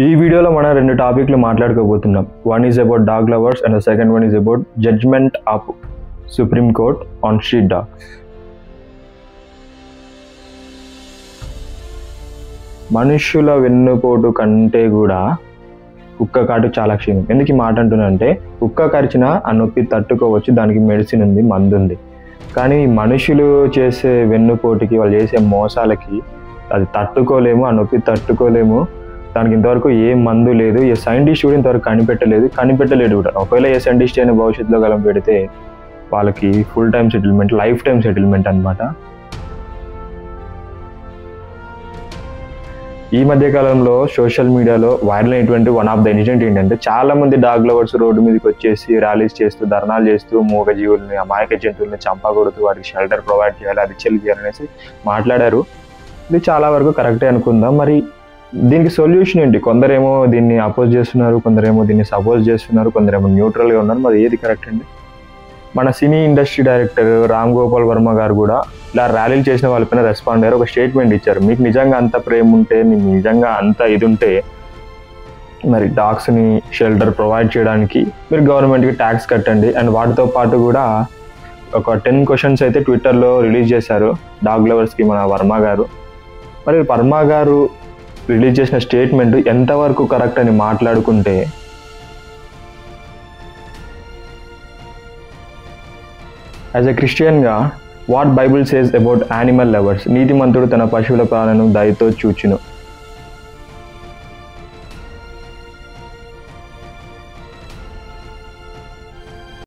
ఈ వీడియోలో మనం రెండు టాపిక్లు మాట్లాడుకోబోతున్నాం. One is about dog lovers and the second one is about judgement of Supreme Court on street dogs. మనుష్యుల వెన్నుపోటు కంటే కూడా కుక్క కాటు చాలా క్షీణం. ఎందుకు ఈ మాట అంటున్నానంటే, కుక్క కరిచినా ఆ నొప్పి తట్టుకోవచ్చు, దానికి మెడిసిన్ ఉంది, మందు ఉంది. కానీ మనుషులు చేసే వెన్నుపోటుకి, వాళ్ళు చేసే మోసాలకి అది తట్టుకోలేము, ఆ నొప్పి తట్టుకోలేము. దానికి ఇంతవరకు ఏ మందు లేదు, ఏ సైంటిస్ట్ కూడా ఇంతవరకు కనిపెట్టలేడు కూడా. ఒకవేళ ఏ సైంటిస్ట్ అయినా భవిష్యత్తులో గలం పెడితే వాళ్ళకి full time settlement, life time settlement అనమాట. ఈ మధ్య కాలంలో సోషల్ మీడియాలో వైరల్ అయినటువంటి వన్ ఆఫ్ ద ఇన్సిడెంట్ ఏంటంటే, చాలా మంది డాగ్ లవర్స్ రోడ్డు మీదకి వచ్చేసి ర్యాలీస్ చేస్తూ, ధర్నాలు చేస్తూ, మూగ జీవుల్ని, అమాయక జంతువుల్ని చంపకూడదు, వాటికి షెల్టర్ ప్రొవైడ్ చేయాలి, అది చేయాలనేసి మాట్లాడారు. ఇది చాలా వరకు కరెక్టే అనుకుందాం. మరి దీనికి సొల్యూషన్ ఏంటి? కొందరేమో దీన్ని అపోజ్ చేస్తున్నారు, కొందరేమో దీన్ని సపోజ్ చేస్తున్నారు, కొందరేమో న్యూట్రల్గా ఉన్నారు. మరి ఏది కరెక్ట్ అండి? మన cine industry director Ram Gopal Varma గారు కూడా ఇలా ర్యాలీలు చేసిన వాళ్ళపైన రెస్పాండ్ అయ్యారు, ఒక స్టేట్మెంట్ ఇచ్చారు. మీకు నిజంగా అంత ప్రేమ ఉంటే, మీకు నిజంగా అంత ఇది ఉంటే, మరి డాగ్స్ని షెల్టర్ ప్రొవైడ్ చేయడానికి మీరు గవర్నమెంట్కి ట్యాక్స్ కట్టండి. అండ్ వాటితో పాటు కూడా ఒక 10 క్వశ్చన్స్ అయితే ట్విట్టర్లో రిలీజ్ చేశారు డాగ్ లవర్స్కి మన వర్మ గారు. మరి వర్మ గారు రిలీజ్ చేసిన స్టేట్మెంట్ ఎంతవరకు కరెక్ట్ అని మాట్లాడుకుంటే, యాజ్ ఎ క్రిస్టియన్గా what Bible says about animal lovers, నీతిమంతుడు తన పశువుల ప్రాణను దయతో చూచును.